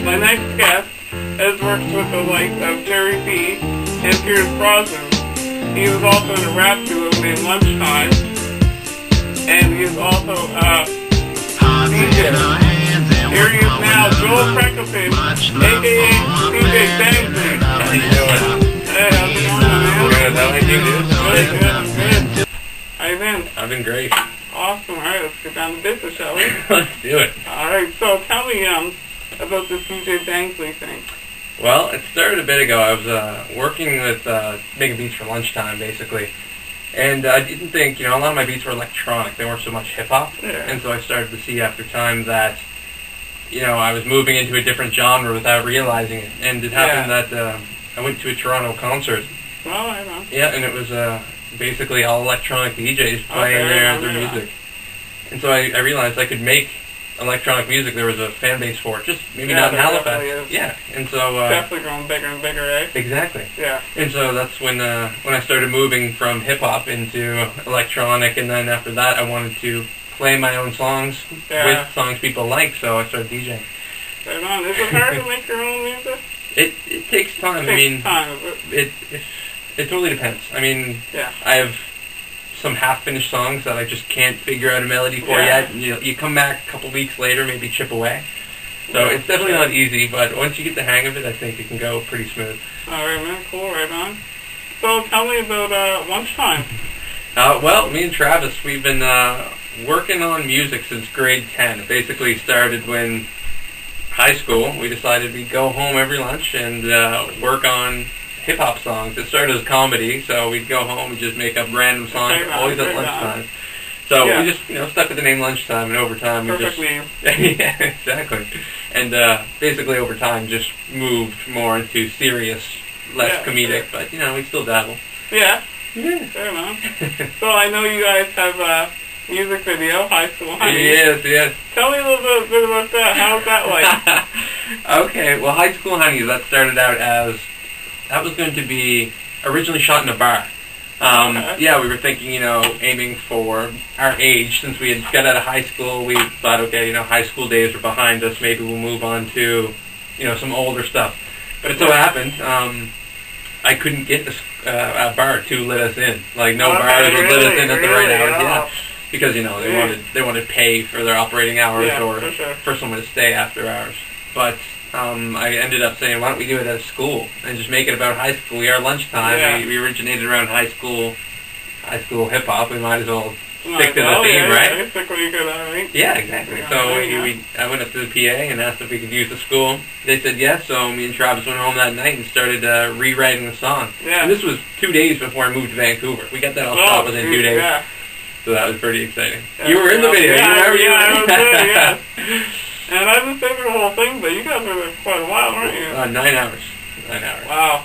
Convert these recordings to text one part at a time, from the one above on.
My next guest has worked with the likes of Gerry Dee and Pierce Brosnan. He was also in a rap duo named LunchTime, and he is also DJ. Here he is now, Joel Freckleton, a.k.a. DJ Bangsley. How you doing? Hey, how's it going, man? Good, how are you doing? Good. How you been? I've been great. Awesome. All right, let's get down to business, shall we? Let's do it. All right, so tell me about this DJ Bangsley thing. Well, it started a bit ago. I was working with making beats for LunchTime, basically. And I didn't think, a lot of my beats were electronic. They weren't so much hip-hop. Yeah. And so I started to see after time that, I was moving into a different genre without realizing it. And it happened that I went to a Toronto concert. Well, I know. Yeah, and it was basically all electronic DJs playing their music. And so I realized I could make electronic music. There was a fan base for it, just maybe not in Halifax. Yeah, and so definitely growing bigger and bigger, eh? Exactly. Yeah. And so that's when I started moving from hip hop into electronic, and then after that I wanted to play my own songs with songs people like, so I started DJing. Right on. Is it hard to make your own music? It takes time. It takes time. It totally depends. I mean, I have some half-finished songs that I just can't figure out a melody for yet. You come back a couple weeks later, maybe chip away. So it's definitely not easy, but once you get the hang of it, I think it can go pretty smooth. All right, man. Cool. Right on. So tell me about LunchTime. Well, me and Travis, we've been working on music since grade 10. It basically started when high school. We decided we'd go home every lunch and work on hip-hop songs. It started as comedy, so we'd go home and just make up random songs, always at lunchtime. So we just, stuck with the name LunchTime, and over time we Perfect name. Yeah, exactly. And basically over time just moved more into serious, less comedic, but, we still dabble. Yeah. Yeah. Fair enough. So I know you guys have a music video, High School Honey. Yes. Tell me a little bit about that. How's that like? Okay, well, High School Honey, that started out as... That was going to be originally shot in a bar. Yeah, we were thinking, aiming for our age. Since we had got out of high school, we thought, okay, high school days are behind us. Maybe we'll move on to, some older stuff. But it so happened, I couldn't get a bar to let us in. Like, no bars would let us in at the right hours. Yeah, because they wanted to pay for their operating hours or for someone to stay after hours. But I ended up saying, why don't we do it at a school and just make it about high school? We are LunchTime. Yeah. We originated around high school hip-hop. We might as well stick to the theme, right? Right? Yeah, exactly. So I went up to the PA and asked if we could use the school. They said yes, so me and Travis went home that night and started rewriting the song. Yeah. And this was 2 days before I moved to Vancouver. We got that all stopped within 2 days. Yeah. So that was pretty exciting. You were in the video. I was there, yeah. And I've been thinking the whole thing, but you guys were there for quite a while, weren't you? 9 hours. 9 hours. Wow.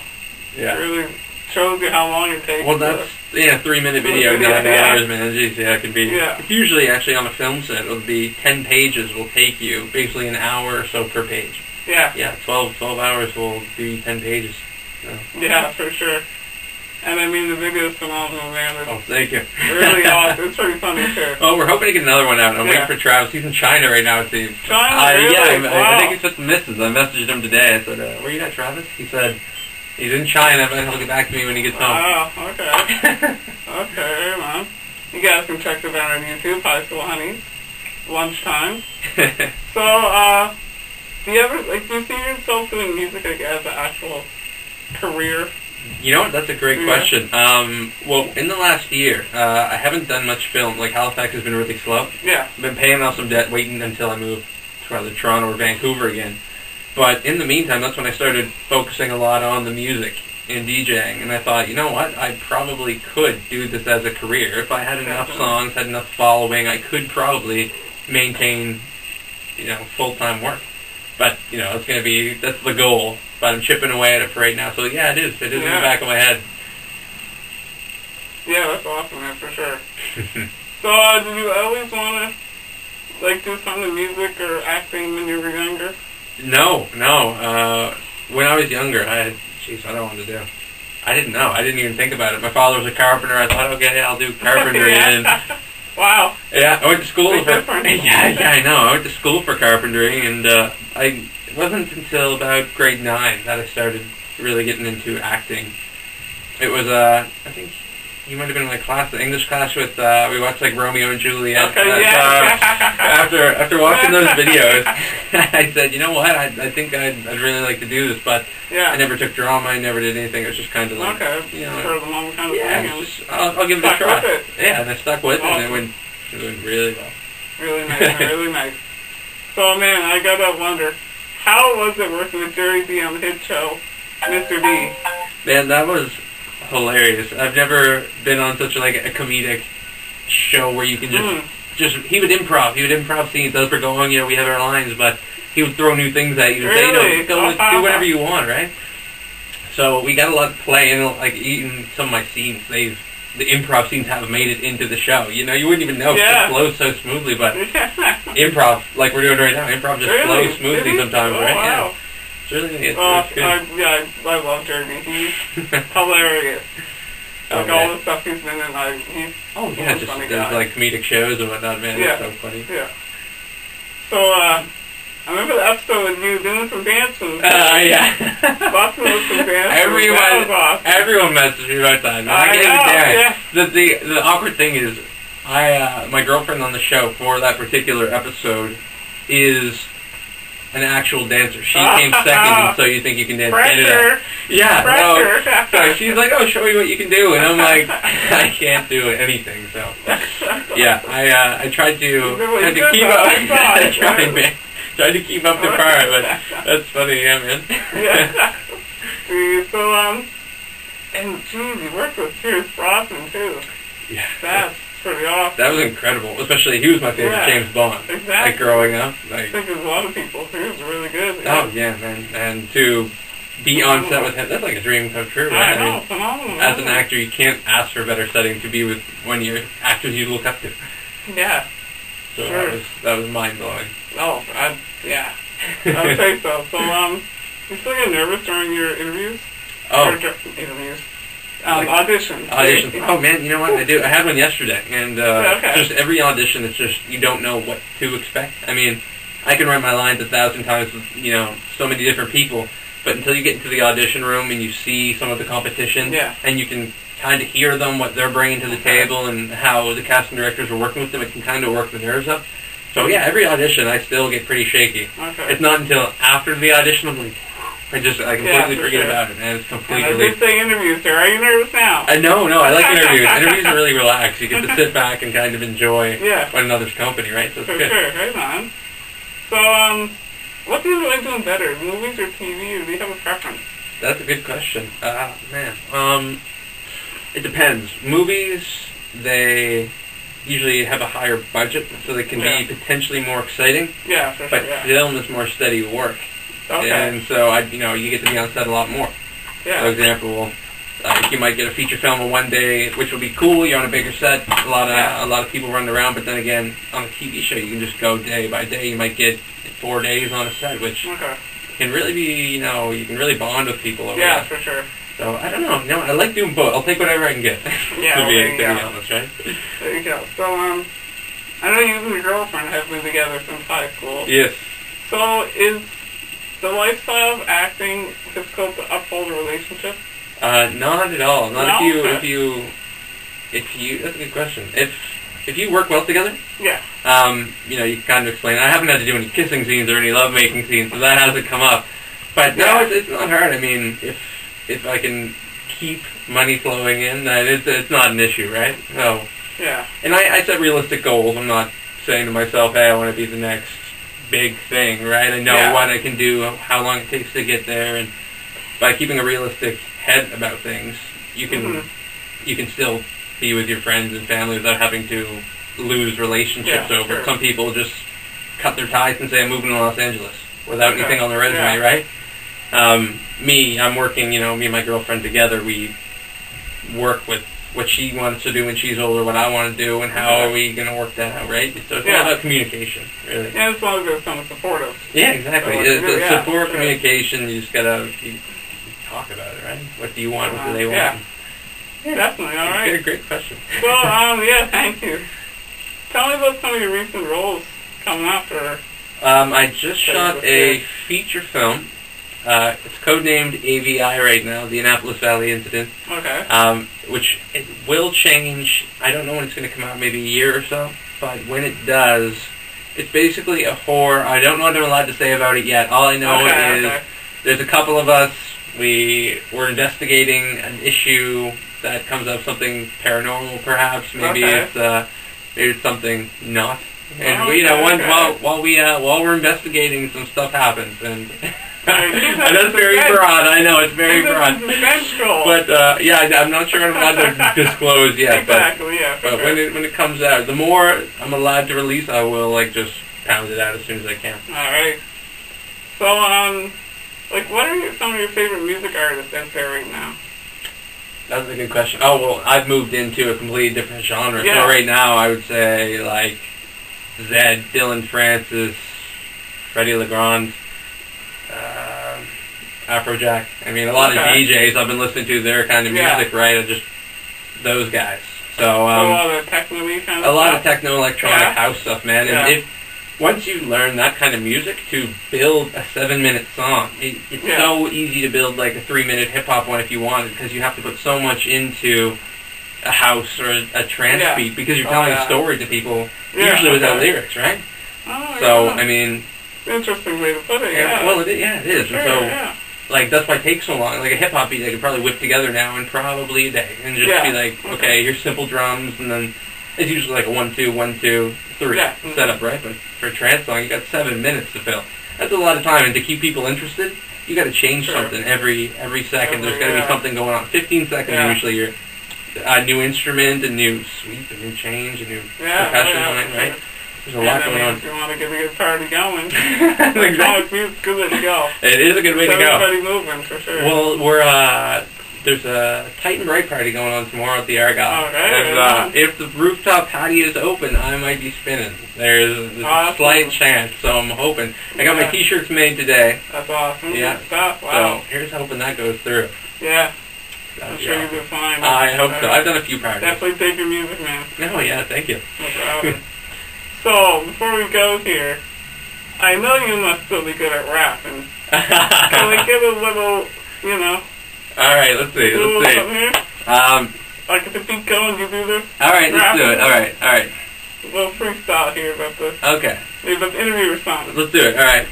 Yeah. It really shows you how long it takes. Well, that's, 3-minute video, 9 hours, man. Jeez, it can be. Yeah. Usually, actually, on a film set, it'll be 10 pages will take you, basically an hour or so per page. Yeah. Yeah, 12 hours will be 10 pages. So. Yeah, for sure. And I mean, the video is phenomenal, man. Oh, thank you. Really awesome. It's pretty funny, too. Oh, we're hoping to get another one out. I'm waiting for Travis. He's in China right now, it seems. China? Really? Yeah, Wow. I think he's with the missus. I messaged him today. I said, where you at, Travis? He said, he's in China, but he'll get back to me when he gets home. Oh, okay. Okay, man. You guys can check it out on YouTube, High School Honey, LunchTime. So, do you ever, do you see yourself doing music, as an actual career? You know what? That's a great question. Well, in the last year, I haven't done much film. Like, Halifax has been really slow. Yeah. I've been paying off some debt, waiting until I move to either Toronto or Vancouver again. But in the meantime, that's when I started focusing a lot on the music and DJing. And I thought, you know what? I probably could do this as a career. If I had enough songs, had enough following, I could probably maintain, full-time work. But, it's going to be, that's the goal. But I'm chipping away at it for right now. So, yeah, it is. It is in the back of my head. Yeah, that's awesome, man, for sure. So, did you always want to, do something with music or acting when you were younger? No. When I was younger, I don't know what to do. I didn't know. I didn't even think about it. My father was a carpenter. I thought, okay, I'll do carpentry. And wow. Yeah, I went to school for... Yeah, I know. I went to school for carpentry, and wasn't until about grade 9 that I started really getting into acting. It was, I think you might have been in my class, the English class with, we watched like Romeo and Juliet. Okay, yeah. After watching those videos, I said, you know what, I think I'd really like to do this, but I never took drama, I never did anything. It was just kind of like, you know, sort of the moment kind of thing. Just, I'll give it a try. Yeah, and I stuck with it, and it went really well. Really nice, really nice. So, man, I gotta wonder, how was it working with Gerry Dee on the hit show, Mr. D? Man, that was hilarious. I've never been on such like a comedic show where you can just he would improv scenes as we're going. You know, we have our lines, but he would throw new things at you and say, you know, do whatever you want, right? So we got a lot of play, and like even some of my scenes, the improv scenes have made it into the show. You know, you wouldn't even know it flows so smoothly, but improv, like we're doing right now, improv just flows smoothly sometimes, right? Wow. Yeah. It's really good. I love Gerry. He's hilarious. Like all the stuff he's been in, he's just there's like comedic shows and whatnot, man. It's so funny. Yeah. So, I remember the episode with you doing some dancing. Busting with some dancing. Everyone messaged me about that. I can't even the awkward thing is, my girlfriend on the show for that particular episode is an actual dancer. She came second, and so you think you can dance. Pressure. So she's like, "Oh, show me what you can do," and I'm like, "I can't do anything." So I tried to keep up. Tried to keep up the par, but that's funny, man. So and geez, you worked with Pierce Brosnan too. Yeah. That's pretty awesome. That was incredible. Especially, he was my favorite James Bond. Exactly. Like, growing up. I think there's a lot of people. He was really good. Oh, yeah, man. And to be on set with him, that's like a dream come true, right? I know, phenomenal. As an actor, you can't ask for a better setting to be with one of your actors you look up to. Yeah. So that was mind-blowing. Oh, I'd say so. So, you still get nervous during your interviews? Interviews. Auditions. Oh man, you know what I do? I had one yesterday, and just every audition, it's just you don't know what to expect. I mean, I can write my lines 1,000 times with so many different people, but until you get into the audition room and you see some of the competition, and you can kind of hear them, what they're bringing to the table, and how the casting directors are working with them, it can kind of work the nerves up. So yeah, every audition I still get pretty shaky. It's not until after the audition I'm like, I completely forget about it, and it's completely. And I did say interviews, sir. Are you nervous now? No, I like interviews. Interviews are really relaxed. You get to sit back and kind of enjoy one another's company, right? So it's good. Sure, right on. So, what do you like doing better, movies or TV, or do you have a preference? That's a good question. Man. It depends. Movies, they usually have a higher budget, so they can be potentially more exciting. Yeah, for sure. But film is more steady work. Okay. And so, you get to be on set a lot more. Yeah. For example, you might get a feature film in one day, which will be cool. You're on a bigger set, a lot of people running around. But then again, on a TV show, you can just go day by day. You might get 4 days on a set, which can really be, you can really bond with people over that. For sure. So I don't know. I like doing both. I'll take whatever I can get. Yeah, to be honest, right? There you go. So I know you and your girlfriend have been together since high school. Yes. So is the lifestyle of acting difficult to uphold a relationship? Not at all. Not if you. That's a good question. If you work well together. Yeah. You kind of explain. I haven't had to do any kissing scenes or any love-making scenes, so that hasn't come up. But no, it's not hard. I mean, if I can keep money flowing in, then it's not an issue, right? So. Yeah. And I set realistic goals. I'm not saying to myself, hey, I want to be the next big thing, right? I know what I can do, how long it takes to get there, and by keeping a realistic head about things, you can still be with your friends and family without having to lose relationships over. Sure. Some people just cut their ties and say, I'm moving to Los Angeles without anything on their resume, right? I'm working, me and my girlfriend together, we work with what she wants to do when she's older, what I want to do, and how are we going to work that out, right? So it's all about communication, really. Yeah, as long as there's someone supportive. Yeah, exactly. So support, communication, you just got to talk about it, right? What do you want, what do they want? Yeah, definitely, all right. That's a great question. Well, thank you. Tell me about some of your recent roles coming up, or I just shot a feature film. It's codenamed AVI right now, the Annapolis Valley Incident. Okay. Which it will change. I don't know when it's going to come out, maybe a year or so. But when it does, it's basically a horror. I don't know what I'm allowed to say about it yet. All I know is there's a couple of us. We're investigating an issue that comes up, something paranormal, perhaps. Maybe it's something not. And while we're investigating, some stuff happens, and that's very broad. I know it's very broad. But I'm not sure I'm allowed to disclose yet. Exactly. But when it comes out, the more I'm allowed to release, I will just pound it out as soon as I can. All right. So what are some of your favorite music artists out there right now? That's a good question. Oh, well, I've moved into a completely different genre. Yeah. So right now, I would say, Zed, Dylan Francis, Freddie Legrand, Afrojack. I mean, a lot of DJs I've been listening to their kind of music, right? Just those guys. So, a lot of techno-y kind of stuff? A lot of techno-electronic house stuff, man. And once you learn that kind of music, to build a 7-minute song, it's so easy to build a 3-minute hip-hop one if you wanted, because you have to put so much into a house or a trance beat, because you're telling a story to people, usually without lyrics, right? So, I mean... Interesting way to put it, Well, it is. Sure, and so, that's why it takes so long. Like a hip-hop beat, I could probably whip together now in probably a day, and just be okay, here's simple drums, and then it's usually a 1, 2, 1, 2, 3 setup, right? But for a trance song, you got 7 minutes to fill. That's a lot of time, and to keep people interested, you got to change something every second. There's got to be something going on. 15 seconds usually. You're a new instrument, a new sweep, a new change, a new percussion line, right? There's a lot going on. If you want to get a good party going, exactly. It's a good way to go. It is a good way to go. Everybody moving, for sure. Well, there's a Tight and Bright party going on tomorrow at the Argyle. And, if the rooftop patio is open, I might be spinning. There's a slight chance, so I'm hoping. I got my T-shirts made today. That's awesome. Yeah. Good stuff. Wow. So here's hoping that goes through. Yeah. I'm sure you'll do fine. I hope so. I've done a few parties. Definitely take your music, man. Oh, yeah. Thank you. No problem. So, before we go here, I know you must still be good at rapping. Can we get a little, All right, let's see. Something here? If the beat going, you do this? All right, let's do it. All right. A little freestyle here about this. Okay. Maybe let's interview or something. Let's do it. All right.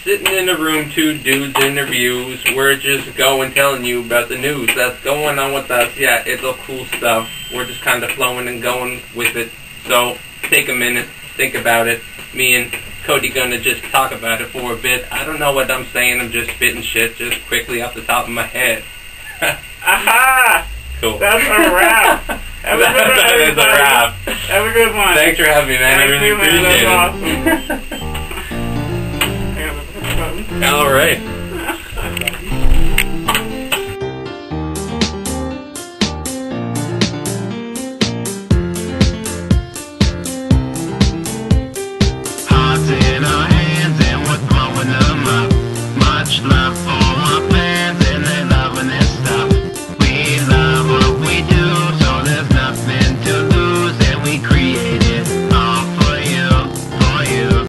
Sitting in a room, 2 dudes interviews. We're just going telling you about the news that's going on with us. Yeah, it's all cool stuff. We're just kind of flowing and going with it. So take a minute, think about it. Me and Cody gonna just talk about it for a bit. I don't know what I'm saying. I'm just spitting shit just quickly off the top of my head. Aha! Cool. That's a wrap. Have a good one, That is a wrap. Have a good one. Thanks for having me, man. I really appreciate it. That's awesome. All right.